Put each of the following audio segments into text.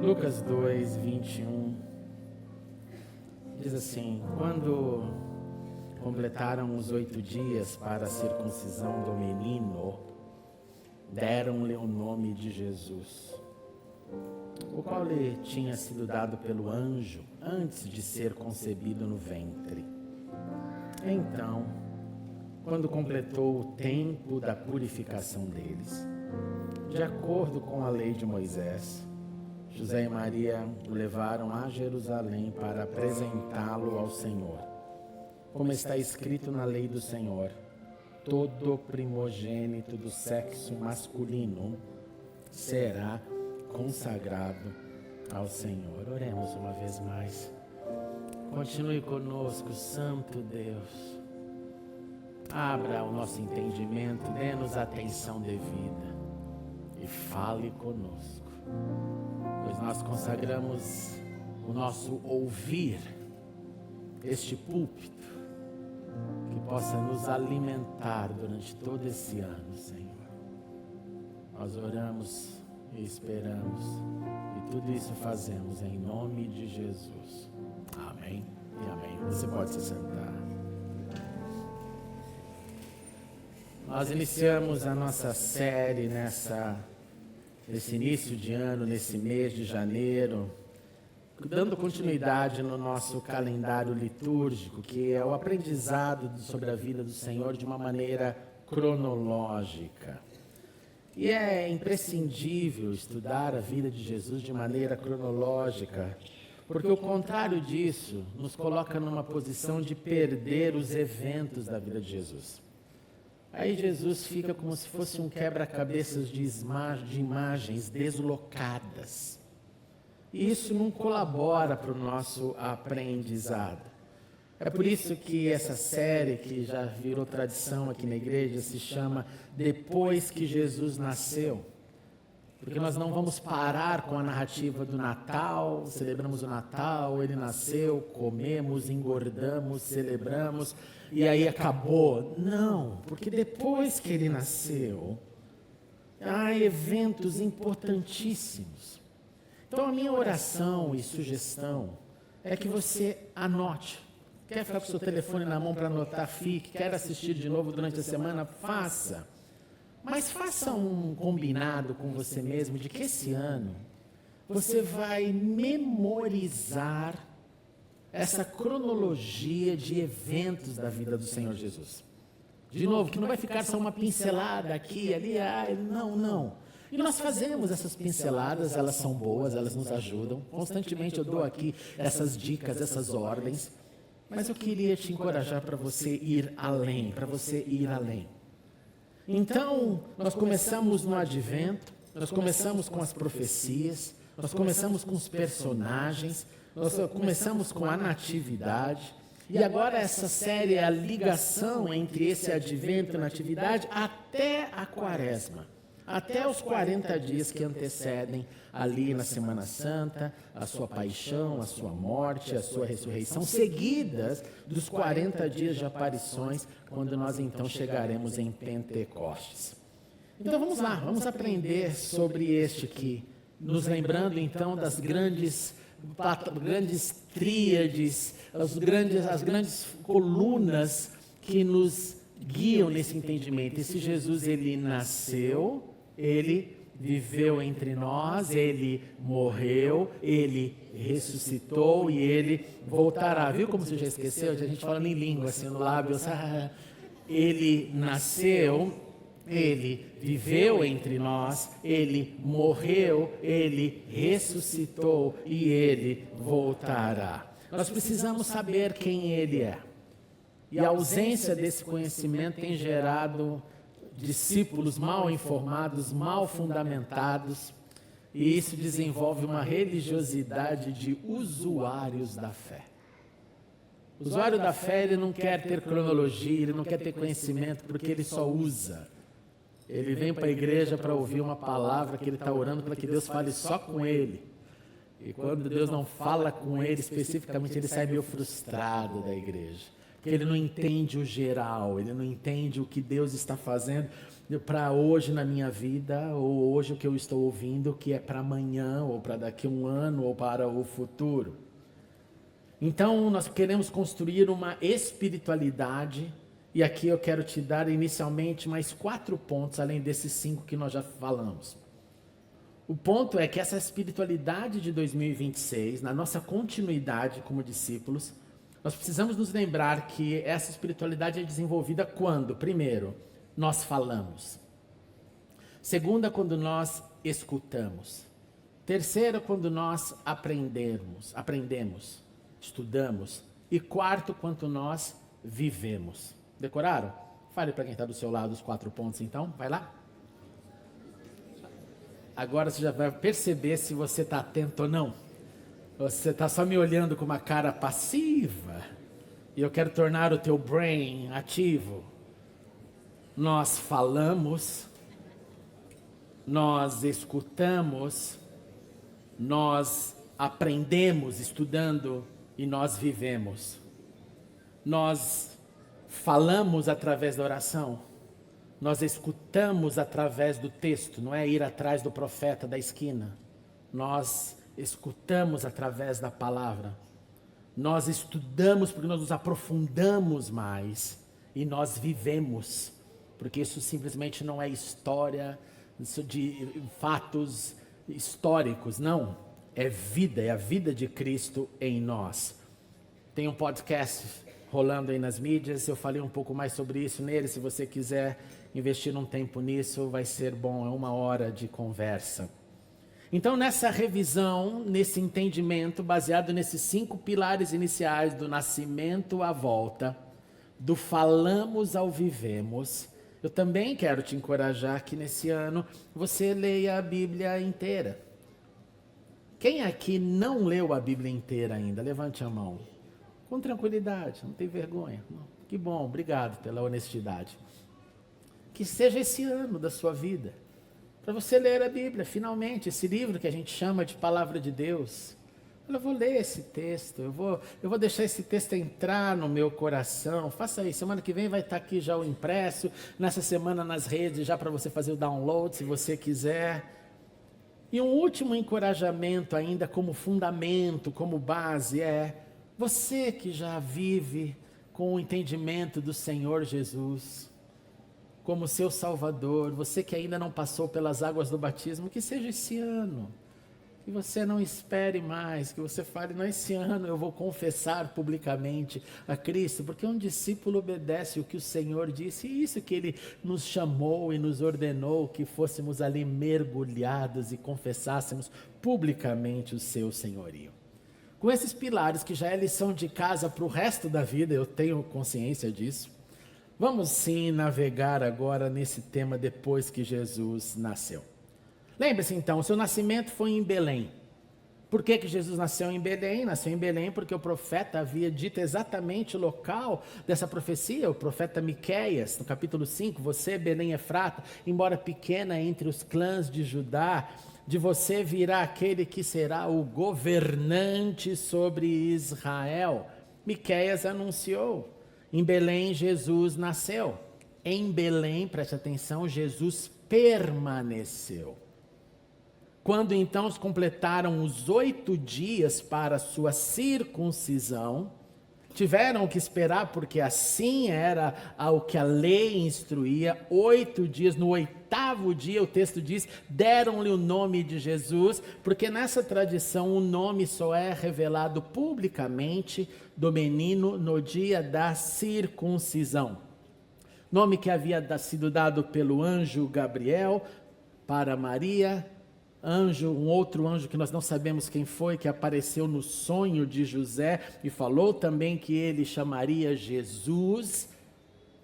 Lucas 2, 21, diz assim: quando completaram os 8 dias para a circuncisão do menino, deram-lhe o nome de Jesus, o qual lhe tinha sido dado pelo anjo antes de ser concebido no ventre. Então, quando completou o tempo da purificação deles, de acordo com a lei de Moisés, José e Maria o levaram a Jerusalém para apresentá-lo ao Senhor. Como está escrito na lei do Senhor, todo primogênito do sexo masculino será consagrado ao Senhor. Oremos uma vez mais. Continue conosco, Santo Deus. Abra o nosso entendimento, dê-nos atenção devida e fale conosco, pois nós consagramos o nosso ouvir, este púlpito, que possa nos alimentar durante todo esse ano, Senhor. Nós oramos e esperamos, e tudo isso fazemos em nome de Jesus. Amém e amém. Você pode se sentar. Nós iniciamos a nossa série nesse início de ano, nesse mês de janeiro, dando continuidade no nosso calendário litúrgico, que é o aprendizado sobre a vida do Senhor de uma maneira cronológica. E é imprescindível estudar a vida de Jesus de maneira cronológica, porque o contrário disso nos coloca numa posição de perder os eventos da vida de Jesus. Aí Jesus fica como se fosse um quebra-cabeças de imagens deslocadas. E isso não colabora para o nosso aprendizado. É por isso que essa série, que já virou tradição aqui na igreja, se chama Depois que Jesus Nasceu. Porque nós não vamos parar com a narrativa do Natal, celebramos o Natal, ele nasceu, comemos, engordamos, celebramos e aí acabou. Não, porque depois que ele nasceu, há eventos importantíssimos. Então a minha oração e sugestão é que você anote. Quer ficar com o seu telefone na mão para anotar, fique. Quer assistir de novo durante a semana, faça. Mas faça um combinado com você mesmo de que esse ano você vai memorizar essa cronologia de eventos da vida do Senhor Jesus. De novo, que não vai ficar só uma pincelada aqui, ali, não. E nós fazemos essas pinceladas, elas são boas, elas nos ajudam. Constantemente eu dou aqui essas dicas, essas ordens. Mas eu queria te encorajar para você ir além, Então, nós começamos no Advento, nós começamos com as profecias, nós começamos com os personagens, nós começamos com a Natividade, e agora essa série é a ligação entre esse Advento e a Natividade até a Quaresma, até os 40 dias que antecedem ali na Semana Santa, a sua paixão, a sua morte, a sua ressurreição, seguidas dos 40 dias de aparições, quando nós então chegaremos em Pentecostes. Então vamos lá, vamos aprender sobre este aqui, nos lembrando então das grandes tríades, as grandes colunas que nos guiam nesse entendimento. Esse Jesus, ele nasceu, ele viveu entre nós, ele morreu, ele ressuscitou e ele voltará. Viu como você já esqueceu? A gente falando em língua, assim, no lábio. Ele nasceu, ele viveu entre nós, ele morreu, ele ressuscitou e ele voltará. Nós precisamos saber quem ele é. E a ausência desse conhecimento tem gerado discípulos mal informados, mal fundamentados, e isso desenvolve uma religiosidade de usuários da fé. O usuário da fé, ele não quer ter cronologia, ele não quer ter conhecimento, porque ele só usa. Ele vem para a igreja para ouvir uma palavra que ele está orando para que Deus fale só com ele. E quando Deus não fala com ele especificamente, ele sai meio frustrado da igreja. porque ele não entende o geral, ele não entende o que Deus está fazendo para hoje na minha vida, ou hoje o que eu estou ouvindo, que é para amanhã, ou para daqui a um ano, ou para o futuro. Então, nós queremos construir uma espiritualidade, e aqui eu quero te dar inicialmente mais 4 pontos, além desses 5 que nós já falamos. O ponto é que essa espiritualidade de 2026, na nossa continuidade como discípulos, nós precisamos nos lembrar que essa espiritualidade é desenvolvida quando? Primeiro, nós falamos. Segunda, quando nós escutamos. Terceiro, quando nós aprendemos, estudamos. E quarto, quando nós vivemos. Decoraram? Fale para quem está do seu lado os 4 pontos então, vai lá. Agora você já vai perceber se você está atento ou não. Você está só me olhando com uma cara passiva. E eu quero tornar o teu brain ativo. Nós falamos, nós escutamos, nós aprendemos estudando e nós vivemos. Nós falamos através da oração. Nós escutamos através do texto, não é ir atrás do profeta da esquina. Nós escutamos através da palavra. Nós estudamos porque nós nos aprofundamos mais. E nós vivemos, porque isso simplesmente não é história, isso de fatos históricos, não. É vida, é a vida de Cristo em nós. Tem um podcast rolando aí nas mídias, eu falei um pouco mais sobre isso nele, se você quiser investir um tempo nisso, vai ser bom, é 1 hora de conversa. Então, nessa revisão, nesse entendimento, baseado nesses 5 pilares iniciais do nascimento à volta, do falamos ao vivemos, eu também quero te encorajar que nesse ano você leia a Bíblia inteira. Quem aqui não leu a Bíblia inteira ainda? Levante a mão. Com tranquilidade, não tem vergonha. Que bom, obrigado pela honestidade. Que seja esse ano da sua vida, para você ler a Bíblia, finalmente, esse livro que a gente chama de Palavra de Deus. Eu vou ler esse texto, eu vou deixar esse texto entrar no meu coração. Faça isso, semana que vem vai estar aqui já o impresso, nessa semana nas redes já para você fazer o download, se você quiser. E um último encorajamento ainda como fundamento, como base, é você que já vive com o entendimento do Senhor Jesus como seu Salvador, você que ainda não passou pelas águas do batismo, que seja esse ano, que você não espere mais, que você fale, não, esse ano eu vou confessar publicamente a Cristo, porque um discípulo obedece o que o Senhor disse, e isso que Ele nos chamou e nos ordenou, que fôssemos ali mergulhados e confessássemos publicamente o seu senhorio. Com esses pilares, que já é lição de casa para o resto da vida, eu tenho consciência disso, vamos sim navegar agora nesse tema depois que Jesus nasceu. Lembre-se então, o seu nascimento foi em Belém. Por que Jesus nasceu em Belém? Nasceu em Belém porque o profeta havia dito exatamente o local dessa profecia, o profeta Miqueias, no capítulo 5, você, Belém Efrata, embora pequena entre os clãs de Judá, de você virá aquele que será o governante sobre Israel. Miqueias anunciou. Em Belém, Jesus nasceu. Em Belém, preste atenção, Jesus permaneceu. Quando então se completaram os 8 dias para sua circuncisão, tiveram que esperar, porque assim era o que a lei instruía, 8 dias, no 8º dia, o texto diz, deram-lhe o nome de Jesus, porque nessa tradição o nome só é revelado publicamente do menino no dia da circuncisão. Nome que havia sido dado pelo anjo Gabriel para Maria, um outro anjo que nós não sabemos quem foi, que apareceu no sonho de José e falou também que ele chamaria Jesus,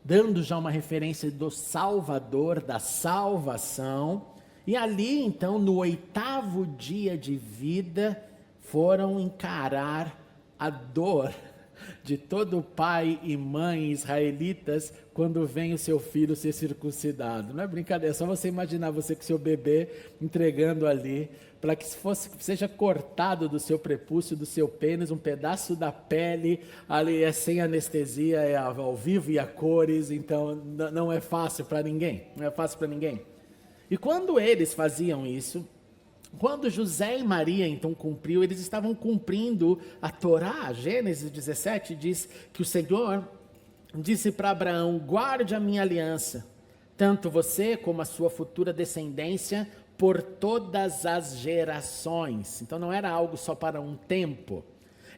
dando já uma referência do Salvador, da salvação. E ali então, no 8º dia de vida, foram encarar a dor de todo pai e mãe israelitas quando vem o seu filho ser circuncidado. Não é brincadeira, é só você imaginar você com seu bebê entregando ali para que seja cortado do seu prepúcio, do seu pênis, um pedaço da pele, ali é sem anestesia, é ao vivo e a cores, então não é fácil para ninguém, não é fácil para ninguém. E quando eles faziam isso, quando José e Maria então cumpriu, eles estavam cumprindo a Torá. Gênesis 17 diz que o Senhor disse para Abraão: guarde a minha aliança, tanto você como a sua futura descendência, por todas as gerações. Então não era algo só para um tempo.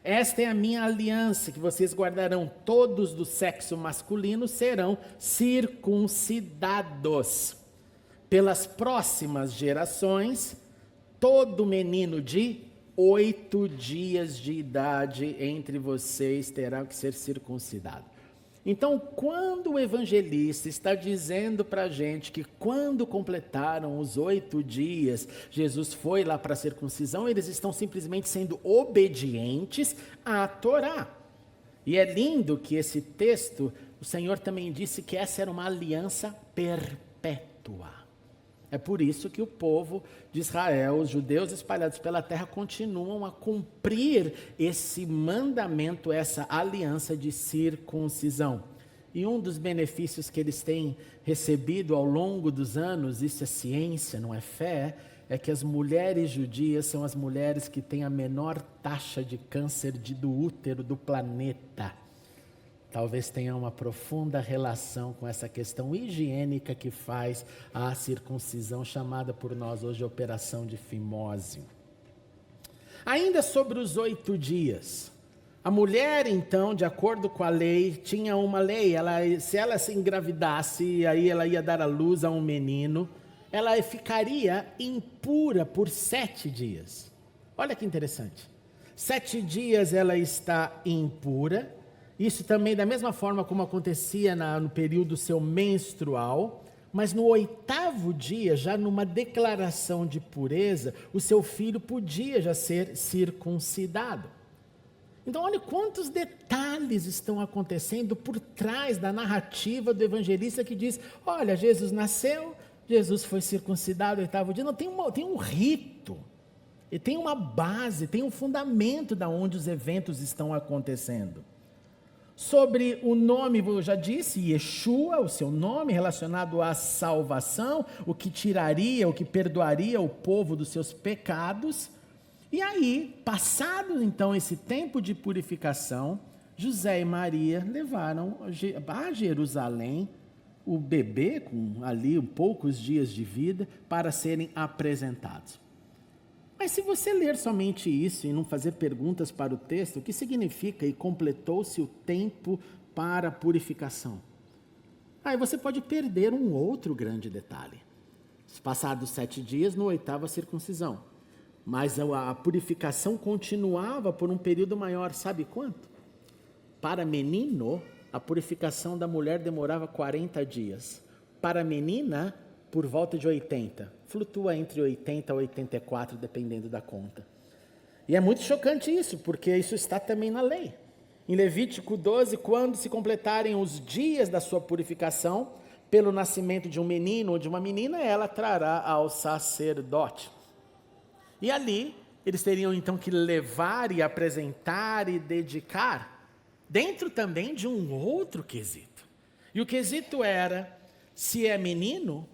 Esta é a minha aliança, que vocês guardarão, todos do sexo masculino serão circuncidados. Pelas próximas gerações, todo menino de 8 dias de idade entre vocês terá que ser circuncidado. Então, quando o evangelista está dizendo para a gente que quando completaram os 8 dias, Jesus foi lá para a circuncisão, eles estão simplesmente sendo obedientes à Torá. E é lindo que esse texto, o Senhor também disse que essa era uma aliança perpétua. É por isso que o povo de Israel, os judeus espalhados pela terra, continuam a cumprir esse mandamento, essa aliança de circuncisão. E um dos benefícios que eles têm recebido ao longo dos anos, isso é ciência, não é fé, é que as mulheres judias são as mulheres que têm a menor taxa de câncer do útero do planeta. Talvez tenha uma profunda relação com essa questão higiênica que faz a circuncisão, chamada por nós hoje de operação de fimose. Ainda sobre os 8 dias, a mulher então, de acordo com a lei, tinha uma lei, se ela se engravidasse, aí ela ia dar à luz a um menino, ela ficaria impura por 7 dias. Olha que interessante, 7 dias ela está impura. Isso também da mesma forma como acontecia no período seu menstrual, mas no 8º dia, já numa declaração de pureza, o seu filho podia já ser circuncidado. Então olha quantos detalhes estão acontecendo por trás da narrativa do evangelista que diz, olha, Jesus nasceu, Jesus foi circuncidado no 8º dia, não, tem um rito, e tem uma base, tem um fundamento da onde os eventos estão acontecendo. Sobre o nome, eu já disse, Yeshua, o seu nome relacionado à salvação, o que tiraria, o que perdoaria o povo dos seus pecados. E aí, passado então esse tempo de purificação, José e Maria levaram a Jerusalém o bebê, com ali poucos dias de vida, para serem apresentados. Mas se você ler somente isso e não fazer perguntas para o texto, o que significa e completou-se o tempo para a purificação? Aí você pode perder um outro grande detalhe. Passados 7 dias, no 8º a circuncisão. Mas a purificação continuava por um período maior, sabe quanto? Para menino, a purificação da mulher demorava 40 dias. Para a menina, por volta de 80. Flutua entre 80 e 84, dependendo da conta. E é muito chocante isso, porque isso está também na lei. Em Levítico 12, quando se completarem os dias da sua purificação, pelo nascimento de um menino ou de uma menina, ela trará ao sacerdote. E ali, eles teriam então que levar e apresentar e dedicar, dentro também de um outro quesito. E o quesito era, se é menino,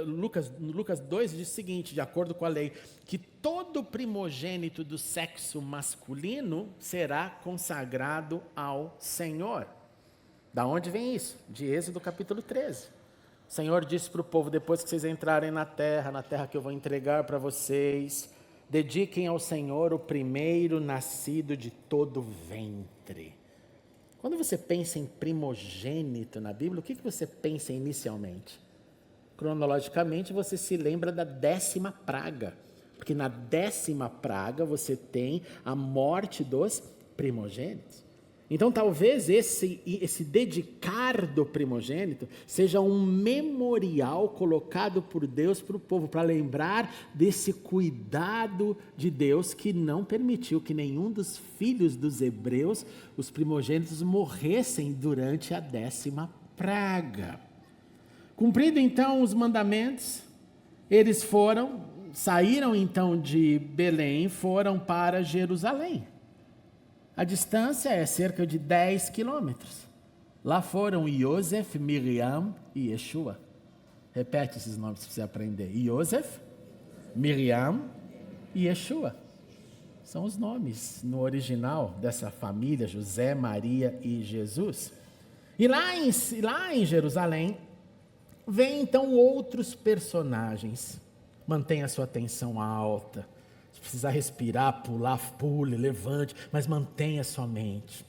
Lucas 2 diz o seguinte, de acordo com a lei, que todo primogênito do sexo masculino será consagrado ao Senhor. Da onde vem isso? De Êxodo capítulo 13. O Senhor disse para o povo, depois que vocês entrarem na terra que eu vou entregar para vocês, dediquem ao Senhor o primeiro nascido de todo ventre. Quando você pensa em primogênito na Bíblia, o que você pensa inicialmente? Cronologicamente, você se lembra da 10ª praga, porque na 10ª praga você tem a morte dos primogênitos. Então, talvez esse dedicar do primogênito seja um memorial colocado por Deus para o povo, para lembrar desse cuidado de Deus que não permitiu que nenhum dos filhos dos hebreus, os primogênitos, morressem durante a 10ª praga. Cumprido então os mandamentos, eles foram saíram então de Belém e foram para Jerusalém. A distância é cerca de 10 quilômetros. Lá foram Yosef, Miriam e Yeshua. Repete esses nomes para você aprender. Yosef, Miriam e Yeshua. São os nomes no original dessa família, José, Maria e Jesus. E lá em Jerusalém, vem então outros personagens. Mantenha a sua atenção alta. Se precisar respirar, pular, pule, levante, mas mantenha a sua mente.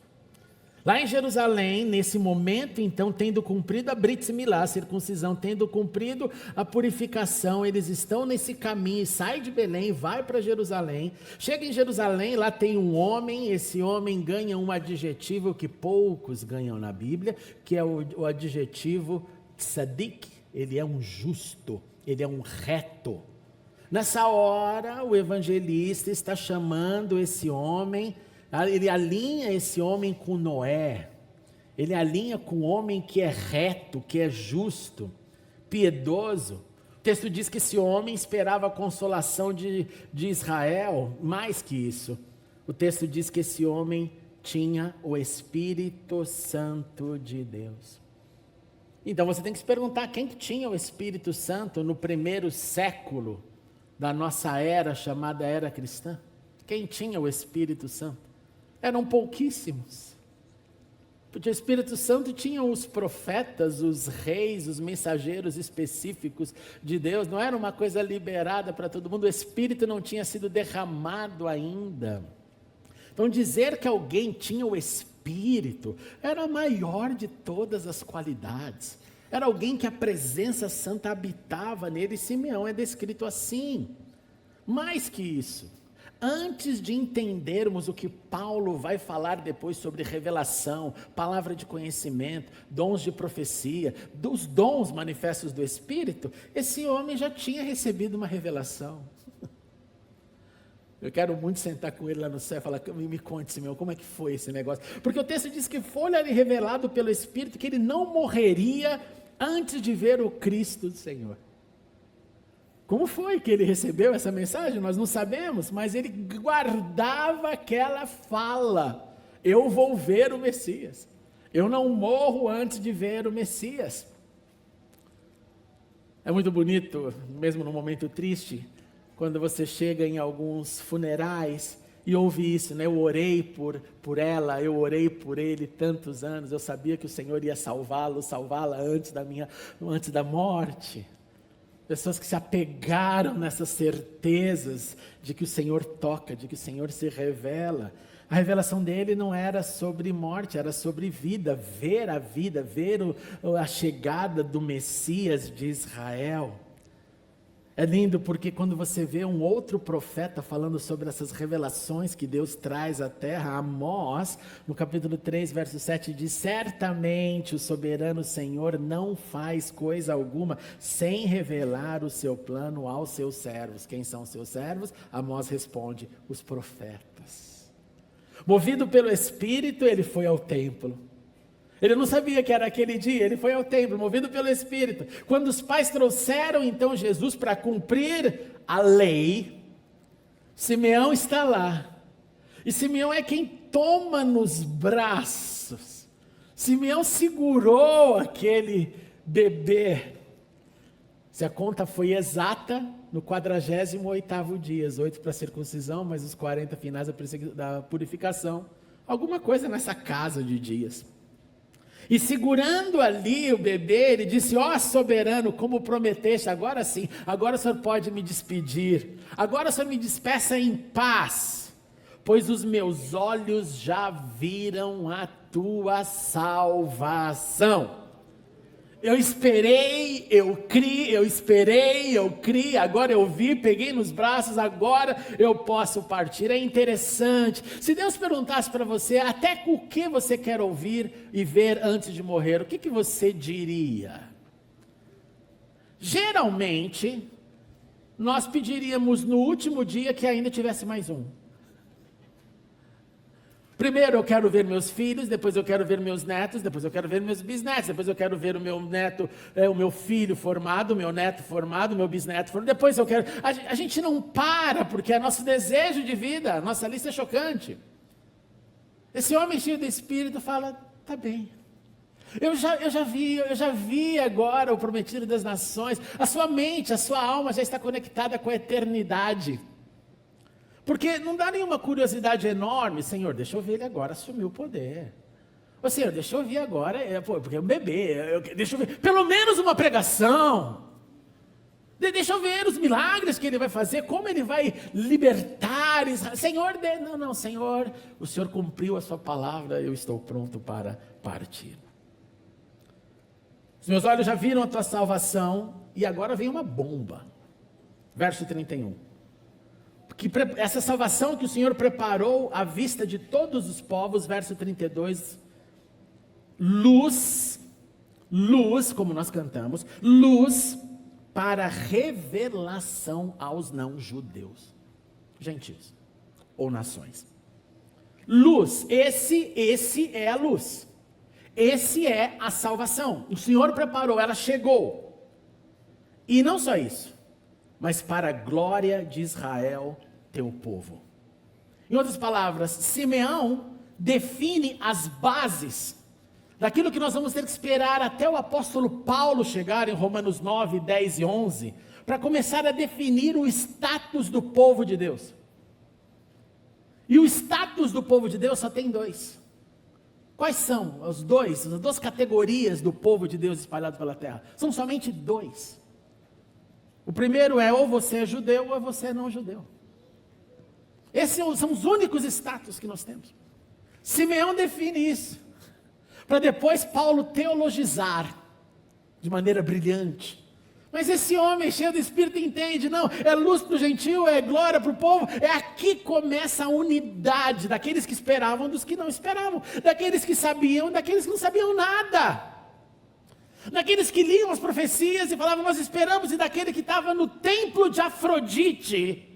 Lá em Jerusalém, nesse momento, então, tendo cumprido a Brit Milá, a circuncisão, tendo cumprido a purificação, eles estão nesse caminho, sai de Belém, vai para Jerusalém, chega em Jerusalém, lá tem um homem, esse homem ganha um adjetivo que poucos ganham na Bíblia, que é o adjetivo tzadik, ele é um justo, ele é um reto. Nessa hora, o evangelista está chamando esse homem, ele alinha esse homem com Noé, ele alinha com o homem que é reto, que é justo, piedoso. O texto diz que esse homem esperava a consolação de Israel, mais que isso. O texto diz que esse homem tinha o Espírito Santo de Deus. Então você tem que se perguntar, quem que tinha o Espírito Santo no primeiro século da nossa era, chamada era cristã? Quem tinha o Espírito Santo? Eram pouquíssimos. Porque o Espírito Santo tinha os profetas, os reis, os mensageiros específicos de Deus. Não era uma coisa liberada para todo mundo. O Espírito não tinha sido derramado ainda. Então dizer que alguém tinha o Espírito era a maior de todas as qualidades. Era alguém que a presença santa habitava nele. Simeão é descrito assim. Mais que isso. Antes de entendermos o que Paulo vai falar depois sobre revelação, palavra de conhecimento, dons de profecia, dos dons manifestos do Espírito, esse homem já tinha recebido uma revelação. Eu quero muito sentar com ele lá no céu e falar, me conte, Simeão, como é que foi esse negócio? Porque o texto diz que foi-lhe revelado pelo Espírito que ele não morreria antes de ver o Cristo do Senhor. Como foi que ele recebeu essa mensagem? Nós não sabemos, mas ele guardava aquela fala: eu vou ver o Messias, eu não morro antes de ver o Messias. É muito bonito, mesmo num momento triste, quando você chega em alguns funerais e ouve isso, né? Eu orei por ela, eu orei por ele tantos anos, eu sabia que o Senhor ia salvá-la antes da morte. Pessoas que se apegaram nessas certezas de que o Senhor toca, de que o Senhor se revela. A revelação dele não era sobre morte, era sobre vida, ver a chegada do Messias de Israel. É lindo porque quando você vê um outro profeta falando sobre essas revelações que Deus traz à terra, Amós, no capítulo 3, verso 7, diz: certamente o soberano Senhor não faz coisa alguma sem revelar o seu plano aos seus servos. Quem são os seus servos? Amós responde: os profetas. Movido pelo Espírito, ele foi ao templo. Ele não sabia que era aquele dia, ele foi ao templo, movido pelo Espírito. Quando os pais trouxeram então Jesus para cumprir a lei, Simeão está lá. E Simeão é quem toma nos braços. Simeão segurou aquele bebê. Se a conta foi exata, no 48º dia, 8 para a circuncisão, mas os 40 finais da purificação. Alguma coisa nessa casa de dias. E segurando ali o bebê, ele disse: ó soberano, como prometeste, agora sim, agora o Senhor pode me despedir. Agora o Senhor me despeça em paz, pois os meus olhos já viram a tua salvação. Eu esperei, eu criei, agora eu vi, peguei nos braços, agora eu posso partir. É interessante, se Deus perguntasse para você, até o que você quer ouvir e ver antes de morrer, o que você diria? Geralmente, nós pediríamos no último dia que ainda tivesse mais um. Primeiro eu quero ver meus filhos, depois eu quero ver meus netos, depois eu quero ver meus bisnetos, depois eu quero ver o meu neto, o meu filho formado, o meu neto formado, o meu bisneto formado, depois eu quero... A gente não para, porque é nosso desejo de vida, a nossa lista é chocante. Esse homem cheio do Espírito fala, tá bem. Eu já vi agora o prometido das nações. A sua mente, a sua alma já está conectada com a eternidade. Porque não dá nenhuma curiosidade enorme, Senhor, deixa eu ver ele agora assumir o poder. Ô Senhor, deixa eu ver agora, porque é um bebê, deixa eu ver, pelo menos uma pregação. Deixa eu ver os milagres que ele vai fazer, como ele vai libertar Israel. Senhor, não, Senhor, o Senhor cumpriu a sua palavra, eu estou pronto para partir. Os meus olhos já viram a tua salvação, e agora vem uma bomba. Verso 31. Que essa salvação que o Senhor preparou à vista de todos os povos, verso 32, luz, como nós cantamos, luz para revelação aos não-judeus, gentios ou nações. Luz, esse é a luz, esse é a salvação. O Senhor preparou, ela chegou. E não só isso, mas para a glória de Israel, teu povo. Em outras palavras, Simeão define as bases daquilo que nós vamos ter que esperar até o apóstolo Paulo chegar em Romanos 9, 10 e 11, para começar a definir o status do povo de Deus. E o status do povo de Deus só tem dois. Quais são as duas categorias do povo de Deus espalhado pela terra? São somente dois. O primeiro é ou você é judeu ou você é não judeu. Esses são os únicos status que nós temos. Simeão define isso, para depois Paulo teologizar de maneira brilhante. Mas esse homem cheio do Espírito entende, não, é luz para o gentio, é glória para o povo, é aqui começa a unidade daqueles que esperavam, dos que não esperavam, daqueles que sabiam, daqueles que não sabiam nada. Daqueles que liam as profecias e falavam, nós esperamos, e daquele que estava no templo de Afrodite,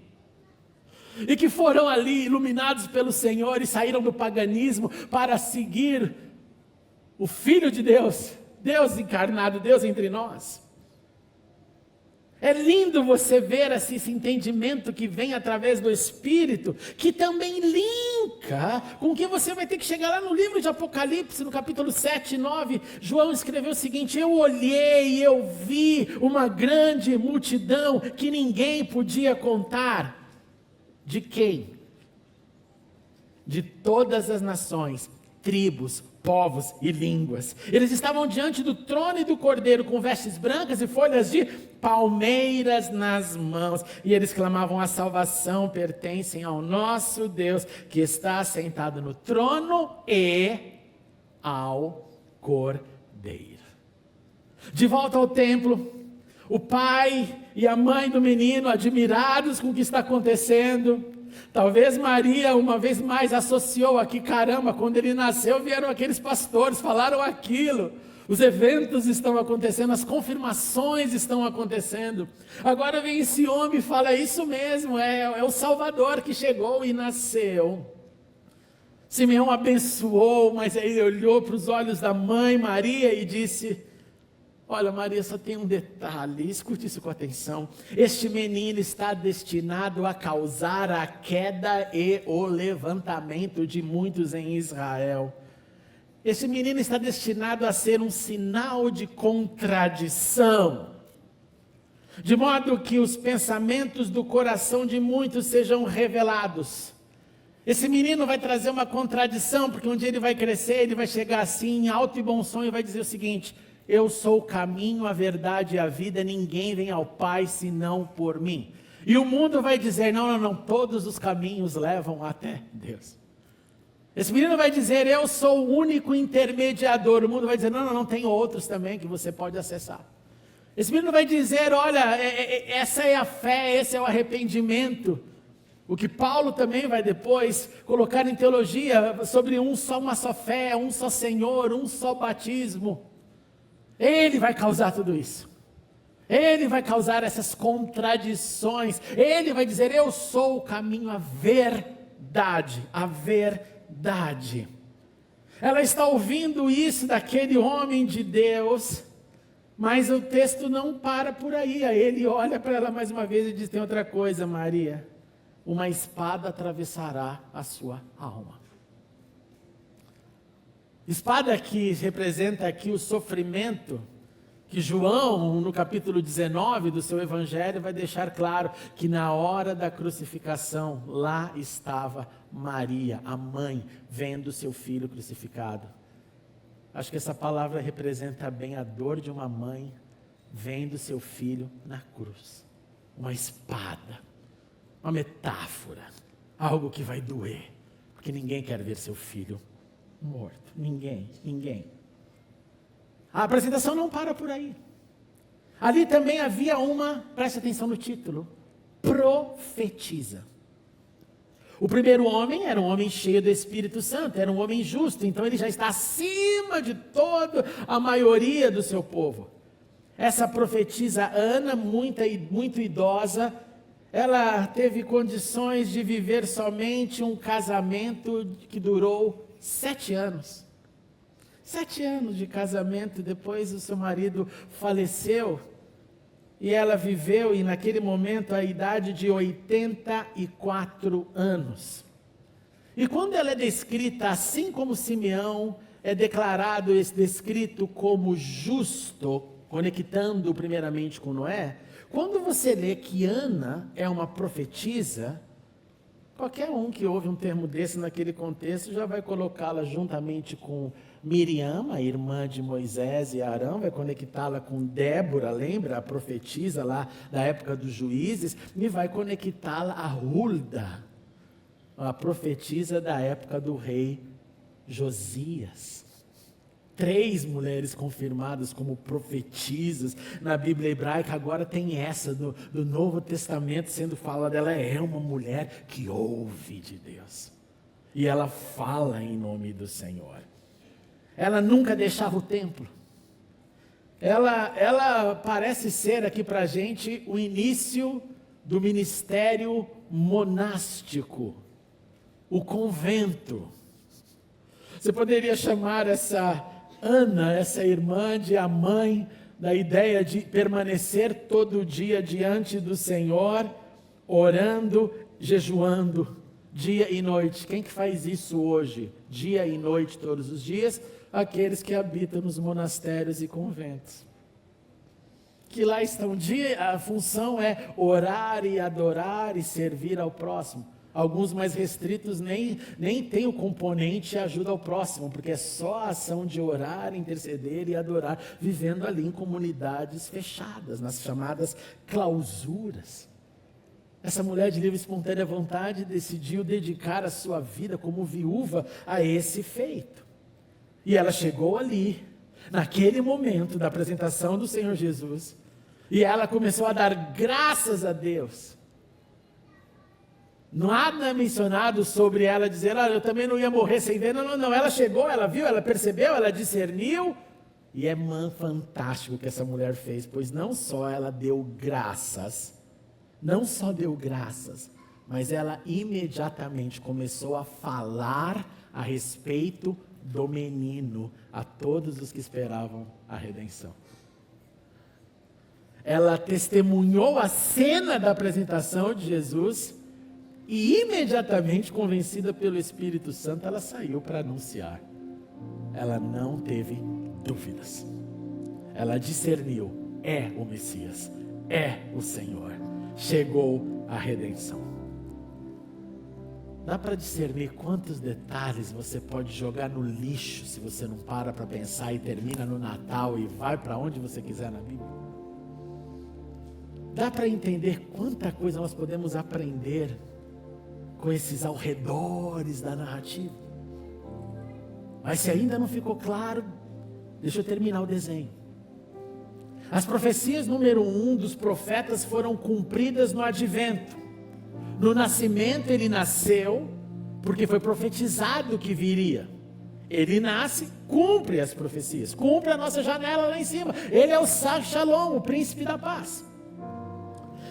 e que foram ali iluminados pelo Senhor, e saíram do paganismo para seguir o Filho de Deus, Deus encarnado, Deus entre nós. É lindo você ver esse entendimento que vem através do Espírito, que também linka com o que você vai ter que chegar lá no livro de Apocalipse, no capítulo 7 e 9, João escreveu o seguinte, eu olhei e eu vi uma grande multidão que ninguém podia contar. De quem? De todas as nações, tribos, povos e línguas. Eles estavam diante do trono e do Cordeiro com vestes brancas e folhas de palmeiras nas mãos. E eles clamavam, a salvação pertence ao nosso Deus que está sentado no trono e ao Cordeiro. De volta ao templo, o pai e a mãe do menino admirados com o que está acontecendo. Talvez Maria uma vez mais associou aqui, caramba, quando ele nasceu vieram aqueles pastores, falaram aquilo. Os eventos estão acontecendo, as confirmações estão acontecendo. Agora vem esse homem e fala, isso mesmo, é o Salvador que chegou e nasceu. Simeão abençoou, mas aí ele olhou para os olhos da mãe Maria e disse, olha Maria, só tem um detalhe, escute isso com atenção, este menino está destinado a causar a queda e o levantamento de muitos em Israel. Esse menino está destinado a ser um sinal de contradição, de modo que os pensamentos do coração de muitos sejam revelados. Esse menino vai trazer uma contradição, porque um dia ele vai crescer, ele vai chegar assim, em alto e bom som, e vai dizer o seguinte, eu sou o caminho, a verdade e a vida, ninguém vem ao Pai senão por mim. E o mundo vai dizer, não, todos os caminhos levam até Deus. Esse menino vai dizer, eu sou o único intermediador. O mundo vai dizer, não, tem outros também que você pode acessar. Esse menino vai dizer, olha, essa é a fé, esse é o arrependimento. O que Paulo também vai depois colocar em teologia sobre uma só fé, um só Senhor, um só batismo. Ele vai causar tudo isso. Ele vai causar essas contradições. Ele vai dizer, eu sou o caminho, a verdade verdade. Ela está ouvindo isso daquele homem de Deus, mas o texto não para por aí. Aí ele olha para ela mais uma vez e diz: tem outra coisa, Maria, uma espada atravessará a sua alma. Espada que representa aqui o sofrimento, que João, no capítulo 19 do seu evangelho, vai deixar claro que na hora da crucificação, lá estava Maria, a mãe, vendo seu filho crucificado. Acho que essa palavra representa bem a dor de uma mãe vendo seu filho na cruz. Uma espada, uma metáfora, algo que vai doer, porque ninguém quer ver seu filho morto. Ninguém. A apresentação não para por aí. Ali também havia preste atenção no título, profetisa. O primeiro homem era um homem cheio do Espírito Santo, era um homem justo, então ele já está acima de toda a maioria do seu povo. Essa profetisa Ana, muito idosa, ela teve condições de viver somente um casamento que durou 7 anos. 7 anos de casamento, depois o seu marido faleceu, e ela viveu, e naquele momento, a idade de 84 anos. E quando ela é descrita, assim como Simeão, é descrito como justo, conectando primeiramente com Noé, quando você lê que Ana é uma profetisa, qualquer um que ouve um termo desse naquele contexto já vai colocá-la juntamente com Miriam, a irmã de Moisés e Arão, vai conectá-la com Débora, lembra? A profetisa lá da época dos juízes, e vai conectá-la a Hulda, a profetisa da época do rei Josias. 3 mulheres confirmadas como profetisas na Bíblia hebraica. Agora tem essa do Novo Testamento sendo falada. Ela é uma mulher que ouve de Deus, e ela fala em nome do Senhor. Ela nunca deixava o templo. Ela parece ser aqui para a gente o início do ministério monástico, o convento. Você poderia chamar essa Ana, essa irmã, de a mãe da ideia de permanecer todo dia diante do Senhor, orando, jejuando, dia e noite. Quem que faz isso hoje? Dia e noite, todos os dias? Aqueles que habitam nos monastérios e conventos. Que lá estão, a função é orar e adorar e servir ao próximo. Alguns mais restritos nem tem o componente ajuda ao próximo, porque é só a ação de orar, interceder e adorar, vivendo ali em comunidades fechadas, nas chamadas clausuras. Essa mulher de livre e espontânea vontade decidiu dedicar a sua vida como viúva a esse feito. E ela chegou ali, naquele momento da apresentação do Senhor Jesus, e ela começou a dar graças a Deus. Nada é mencionado sobre ela dizer: eu também não ia morrer sem ver. Não, ela chegou, ela viu, ela percebeu, ela discerniu. E é fantástico o que essa mulher fez, pois não só ela deu graças, mas ela imediatamente começou a falar a respeito do menino a todos os que esperavam a redenção. Ela testemunhou a cena da apresentação de Jesus e imediatamente, convencida pelo Espírito Santo, ela saiu para anunciar. Ela não teve dúvidas. Ela discerniu: é o Messias, é o Senhor. Chegou a redenção. Dá para discernir quantos detalhes você pode jogar no lixo se você não para pensar e termina no Natal e vai para onde você quiser na Bíblia? Dá para entender quanta coisa nós podemos aprender com esses alredores da narrativa? Mas se ainda não ficou claro, deixa eu terminar o desenho. As profecias número 1 dos profetas foram cumpridas no advento. No nascimento ele nasceu, porque foi profetizado que viria. Ele nasce, cumpre as profecias, cumpre a nossa janela lá em cima. Ele é o Shalom, o príncipe da paz.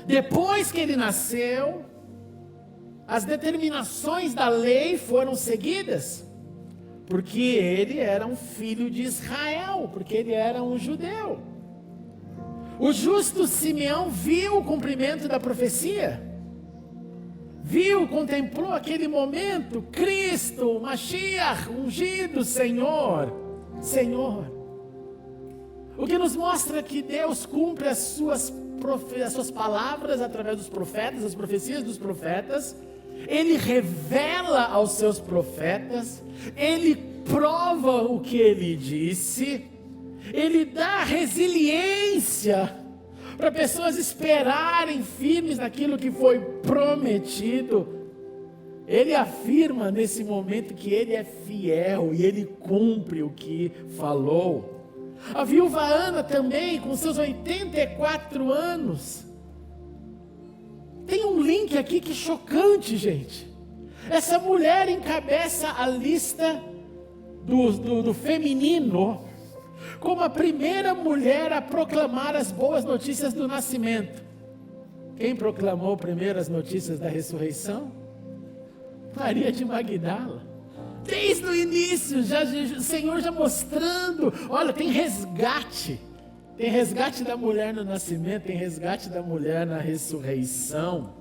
Depois que ele nasceu, as determinações da lei foram seguidas, porque ele era um filho de Israel, porque ele era um judeu. O justo Simeão viu o cumprimento da profecia, viu, contemplou aquele momento, Cristo, Mashiach, ungido, Senhor. O que nos mostra que Deus cumpre as suas palavras através dos profetas, as profecias dos profetas. Ele revela aos seus profetas, ele prova o que ele disse, ele dá resiliência para pessoas esperarem firmes naquilo que foi prometido. Ele afirma nesse momento que ele é fiel e ele cumpre o que falou. A viúva Ana também, com seus 84 anos, tem um link aqui que é chocante, gente. Essa mulher encabeça a lista do feminino como a primeira mulher a proclamar as boas notícias do nascimento. Quem proclamou primeiro as notícias da ressurreição? Maria de Magdala. Desde o início, o Senhor já mostrando, olha, tem resgate. Tem resgate da mulher no nascimento, tem resgate da mulher na ressurreição.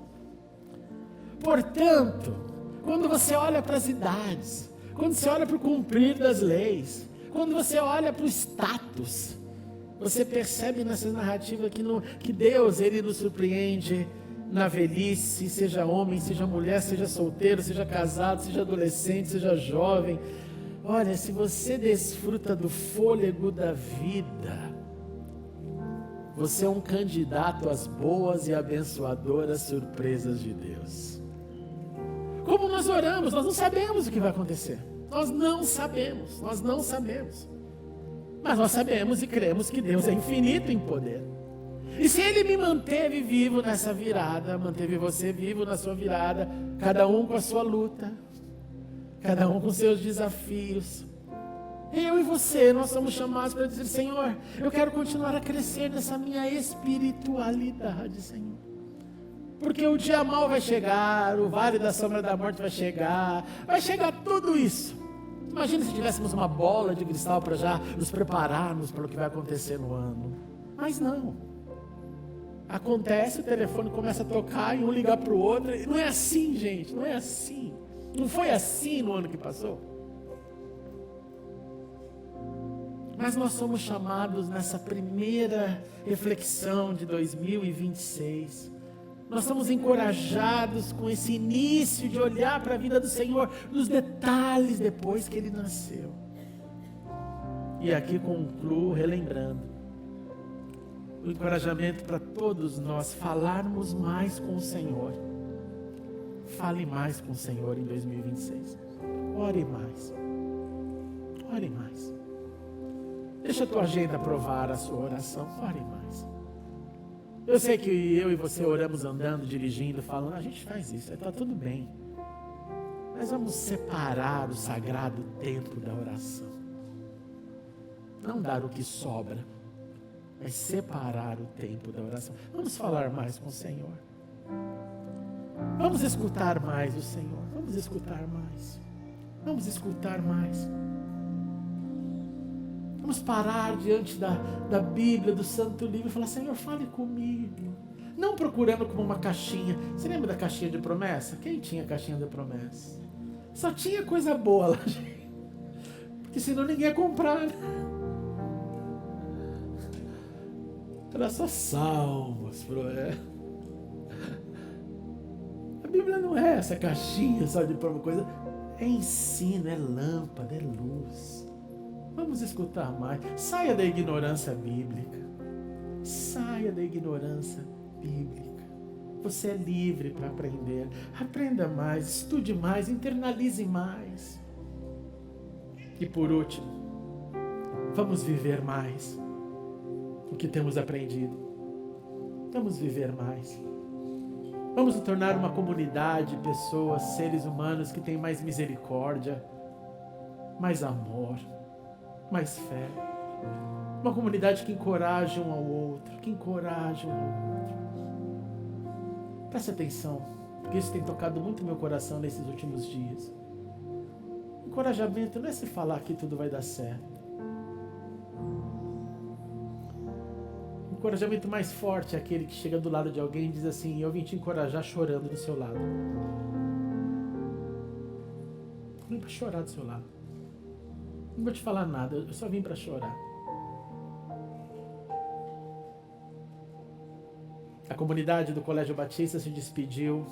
Portanto, quando você olha para as idades, quando você olha para o cumprir das leis, quando você olha para o status, você percebe nessa narrativa que Deus, Ele nos surpreende na velhice, seja homem, seja mulher, seja solteiro, seja casado, seja adolescente, seja jovem. Olha, se você desfruta do fôlego da vida, você é um candidato às boas e abençoadoras surpresas de Deus. Como nós oramos, nós não sabemos o que vai acontecer. Nós não sabemos. Mas nós sabemos e cremos que Deus é infinito em poder. E se Ele me manteve vivo nessa virada, manteve você vivo na sua virada, cada um com a sua luta, cada um com seus desafios, eu e você, nós somos chamados para dizer: Senhor, eu quero continuar a crescer nessa minha espiritualidade, Senhor. Porque o dia mau vai chegar, o vale da sombra da morte vai chegar tudo isso. Imagina se tivéssemos uma bola de cristal para já nos prepararmos para o que vai acontecer no ano. Mas não. Acontece, o telefone começa a tocar e um ligar para o outro. Não é assim, gente, não é assim. Não foi assim no ano que passou. Mas nós somos chamados nessa primeira reflexão de 2026. Nós somos encorajados com esse início de olhar para a vida do Senhor, nos detalhes depois que Ele nasceu. E aqui concluo relembrando o encorajamento para todos nós falarmos mais com o Senhor. Fale mais com o Senhor em 2026. Ore mais. Ore mais. Deixa a tua agenda provar a sua oração. Ore mais. Eu sei que eu e você oramos andando, dirigindo, falando, a gente faz isso, está tudo bem. Mas vamos separar o sagrado tempo da oração. Não dar o que sobra, mas separar o tempo da oração. Vamos falar mais com o Senhor. Vamos escutar mais o Senhor. Vamos escutar mais. Vamos escutar mais. Vamos parar diante da Bíblia, do Santo Livro e falar: Senhor, fale comigo. Não procurando como uma caixinha. Você lembra da caixinha de promessa? Quem tinha caixinha de promessa? Só tinha coisa boa lá, gente. Porque senão ninguém ia comprar. Era só salmos, A Bíblia não é essa caixinha só de coisa. É ensino, é lâmpada, é luz. Vamos escutar mais. Saia da ignorância bíblica. Saia da ignorância bíblica. Você é livre para aprender. Aprenda mais, estude mais, internalize mais. E por último, vamos viver mais o que temos aprendido. Vamos viver mais. Vamos nos tornar uma comunidade, pessoas, seres humanos que têm mais misericórdia, mais amor, mais fé. Uma comunidade que encoraja um ao outro, Preste atenção. porque isso tem tocado muito meu coração nesses últimos dias. Encorajamento não é se falar que tudo vai dar certo. O encorajamento mais forte é aquele que chega do lado de alguém e diz assim: eu vim te encorajar chorando do seu lado. Eu vim para chorar do seu lado. Não vou te falar nada, eu só vim para chorar. A comunidade do Colégio Batista se despediu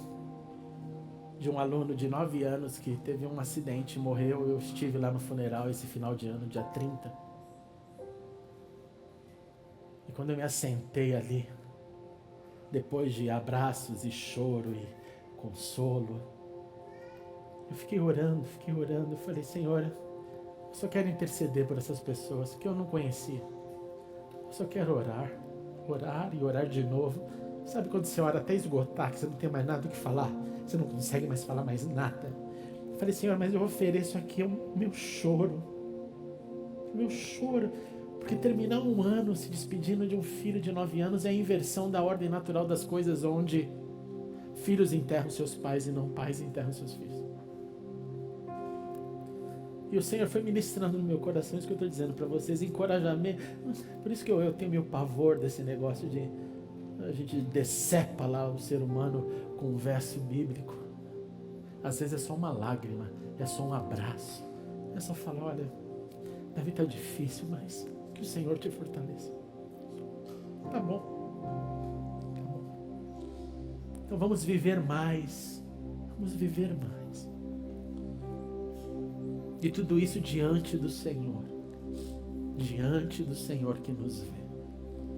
de um aluno de 9 anos que teve um acidente e morreu. Eu estive lá no funeral esse final de ano, dia 30. E quando eu me assentei ali, depois de abraços e choro e consolo, eu fiquei orando. Eu falei: Senhor, eu só quero interceder por essas pessoas que eu não conhecia. Eu só quero orar e orar de novo. Sabe quando você ora até esgotar, que você não tem mais nada o que falar? Você não consegue mais falar mais nada. Eu falei: Senhor, mas eu ofereço aqui o meu choro. Porque terminar um ano se despedindo de um filho de 9 anos é a inversão da ordem natural das coisas, onde filhos enterram seus pais e não pais enterram seus filhos. E o Senhor foi ministrando no meu coração isso que eu estou dizendo para vocês, encorajamento. Por isso que eu tenho meu pavor desse negócio de a gente decepa lá o ser humano com um verso bíblico. Às vezes é só uma lágrima, é só um abraço, é só falar: olha, deve estar difícil, mas que o Senhor te fortaleça. Tá bom. Então vamos viver mais. E tudo isso diante do Senhor que nos vê.